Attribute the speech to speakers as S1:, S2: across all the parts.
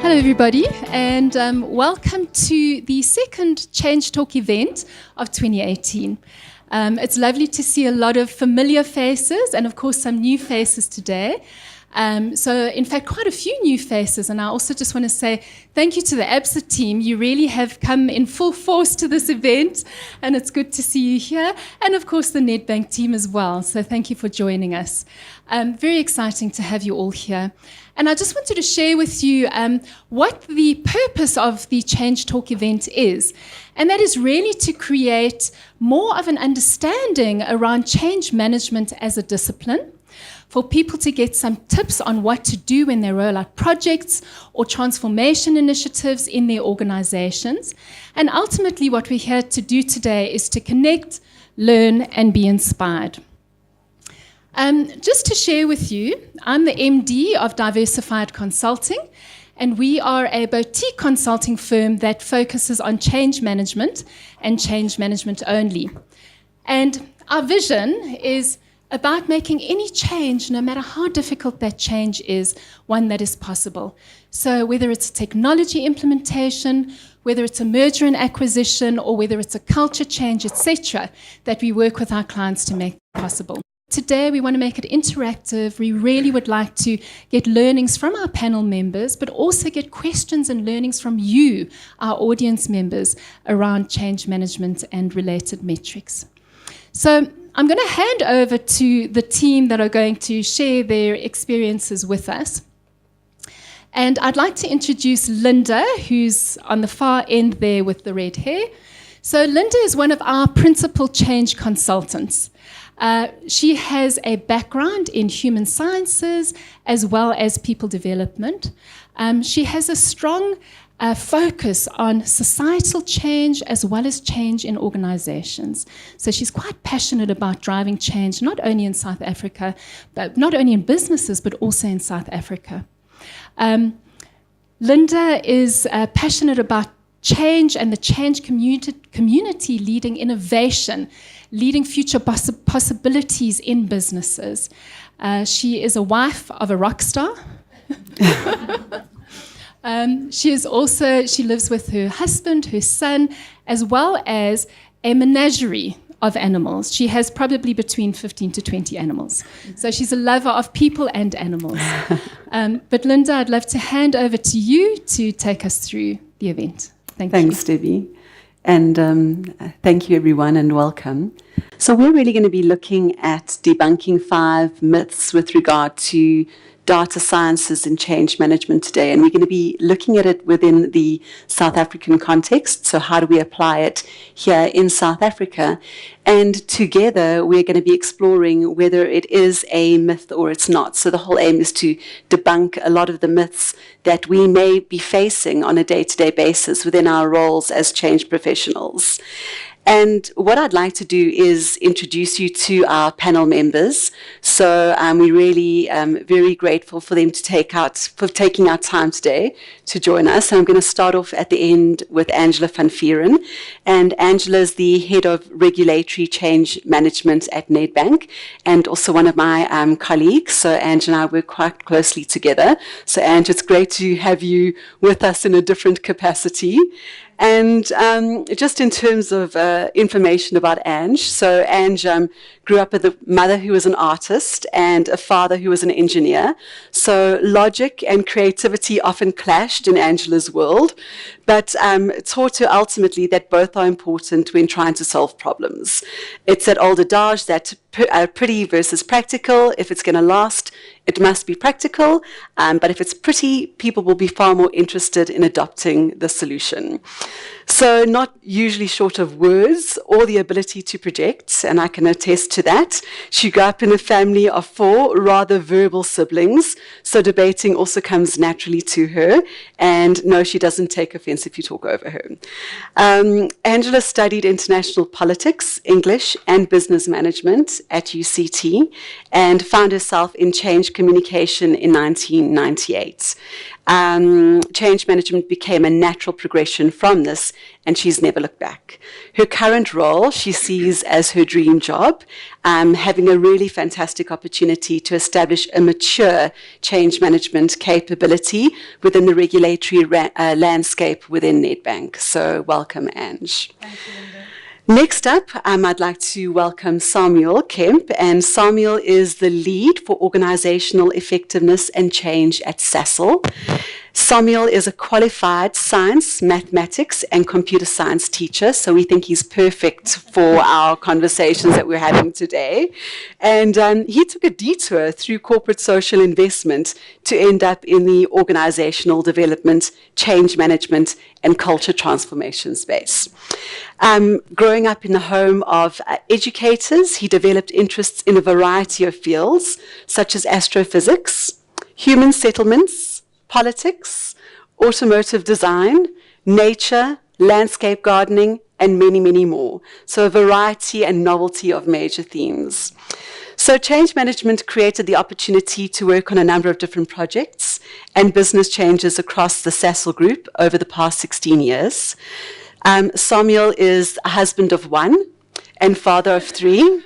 S1: Hello everybody, and welcome to the second Change Talk event of 2018. It's lovely to see a lot of familiar faces and of course some new faces today. So in fact quite a few new faces, and I also just want to say thank you to the ABSA team. You really have come in full force to this event and it's good to see you here, and of course the Nedbank team as well, so thank you for joining us. Very exciting to have you all here. And I just wanted to share with you what the purpose of the Change Talk event is. And that is really to create more of an understanding around change management as a discipline, for people to get some tips on what to do when they roll out projects or transformation initiatives in their organizations. And ultimately what we're here to do today is to connect, learn, and be inspired. Just to share with you, I'm the MD of Diversified Consulting, and we are a boutique consulting firm that focuses on change management and change management only. And our vision is about making any change, no matter how difficult that change is, one that is possible. So whether it's technology implementation, whether it's a merger and acquisition, or whether it's a culture change, etc., that we work with our clients to make possible. Today, we want to make it interactive. We really would like to get learnings from our panel members, but also get questions and learnings from you, our audience members, around change management and related metrics. So I'm going to hand over to the team that are going to share their experiences with us. And I'd like to introduce Linda, who's on the far end there with the red hair. So Linda is one of our principal change consultants. She has a background in human sciences as well as people development. She has a strong focus on societal change as well as change in organizations. So she's quite passionate about driving change, not only in South Africa, but not only in businesses, but also in South Africa. Linda is passionate about change and the change community leading innovation, leading future possibilities in businesses. She is a wife of a rock star. She lives with her husband, her son, as well as a menagerie of animals. She has probably between 15 to 20 animals. So she's a lover of people and animals. But Linda, I'd love to hand over to you to take us through the event.
S2: Thanks, Debbie. And thank you, everyone, and welcome. So we're really going to be looking at debunking 5 myths with regard to data sciences and change management today. And we're going to be looking at it within the South African context. So how do we apply it here in South Africa? And together, we're going to be exploring whether it is a myth or it's not. So the whole aim is to debunk a lot of the myths that we may be facing on a day-to-day basis within our roles as change professionals. And what I'd like to do is introduce you to our panel members. So we're really very grateful for them for taking out time today to join us. And I'm going to start off at the end with Angela van Vieren. And Angela is the head of regulatory change management at Nedbank, and also one of my colleagues. So Angela and I work quite closely together. So Angela, it's great to have you with us in a different capacity. And just in terms of information about Ange, so Ange grew up with a mother who was an artist and a father who was an engineer. So logic and creativity often clashed in Angela's world, but taught her ultimately that both are important when trying to solve problems. It's that old adage that pretty versus practical. If it's going to last, it must be practical. But if it's pretty, people will be far more interested in adopting the solution. So not usually short of words or the ability to project, and I can attest to that. She grew up in a family of 4 rather verbal siblings, so debating also comes naturally to her, and no, she doesn't take offense if you talk over her. Angela studied international politics, English, and business management at UCT, and found herself in change communication in 1998. change management became a natural progression from this, and she's never looked back. Her current role she sees as her dream job, having a really fantastic opportunity to establish a mature change management capability within the regulatory landscape within Nedbank. So welcome, Ange.
S3: Thank you, Linda.
S2: Next up, I'd like to welcome Samuel Kemp, and Samuel is the lead for organizational effectiveness and change at Sasol. Samuel is a qualified science, mathematics, and computer science teacher, so we think he's perfect for our conversations that we're having today. And he took a detour through corporate social investment to end up in the organizational development, change management, and culture transformation space. Growing up in the home of educators, he developed interests in a variety of fields, such as astrophysics, human settlements, politics, automotive design, nature, landscape gardening, and many, many more. So a variety and novelty of major themes. So change management created the opportunity to work on a number of different projects and business changes across the Sasol Group over the past 16 years. Samuel is a husband of one and father of three.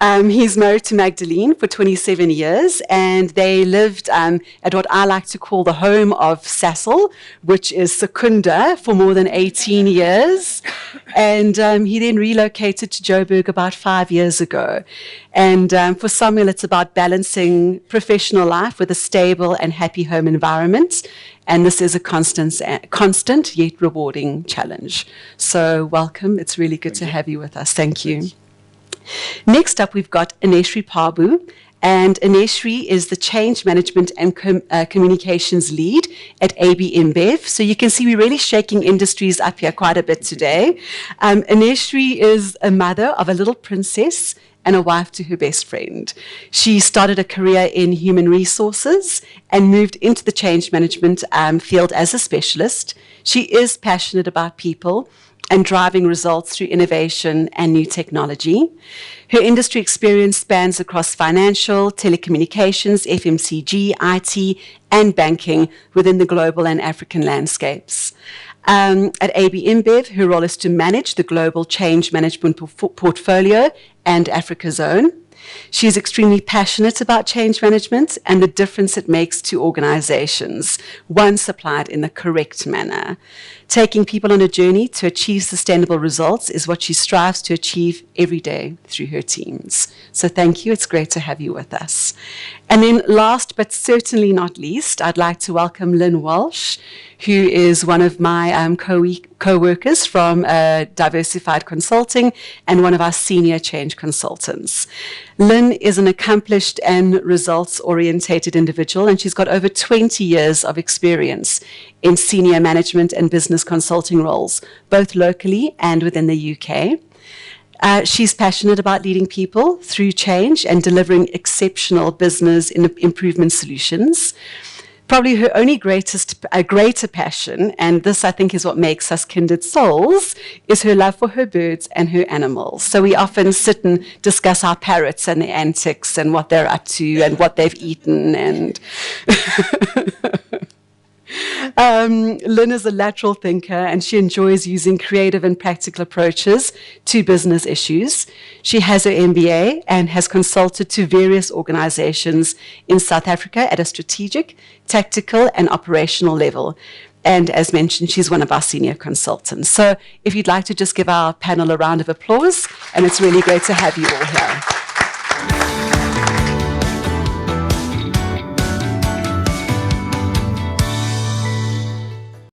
S2: He's married to Magdalene for 27 years, and they lived at what I like to call the home of Sasol, which is Secunda, for more than 18 years. And he then relocated to Joburg about 5 years ago. And for Samuel, it's about balancing professional life with a stable and happy home environment. And this is a constant yet rewarding challenge. So welcome. It's really good to have you with us. Thank you. Next up, we've got Aneshri Pabu, and Aneshri is the Change Management and Communications Lead at AB InBev. So you can see we're really shaking industries up here quite a bit today. Aneshri is a mother of a little princess and a wife to her best friend. She started a career in human resources and moved into the change management field as a specialist. She is passionate about people and driving results through innovation and new technology. Her industry experience spans across financial, telecommunications, FMCG, IT, and banking within the global and African landscapes. At AB InBev, her role is to manage the global change management portfolio and Africa zone. She is extremely passionate about change management and the difference it makes to organizations, once applied in the correct manner. Taking people on a journey to achieve sustainable results is what she strives to achieve every day through her teams. So thank you. It's great to have you with us. And then last but certainly not least, I'd like to welcome Lynn Walsh, who is one of my co-workers from Diversified Consulting and one of our senior change consultants. Lynn is an accomplished and results-orientated individual, and she's got over 20 years of experience in senior management and business consulting roles, both locally and within the UK. She's passionate about leading people through change and delivering exceptional business improvement solutions. Probably her only greater passion, and this I think is what makes us kindred souls, is her love for her birds and her animals. So we often sit and discuss our parrots and their antics and what they're up to and what they've eaten. And Lynn is a lateral thinker, and she enjoys using creative and practical approaches to business issues. She has her MBA and has consulted to various organizations in South Africa at a strategic, tactical, and operational level. And as mentioned, she's one of our senior consultants. So if you'd like to just give our panel a round of applause, and it's really great to have you all here.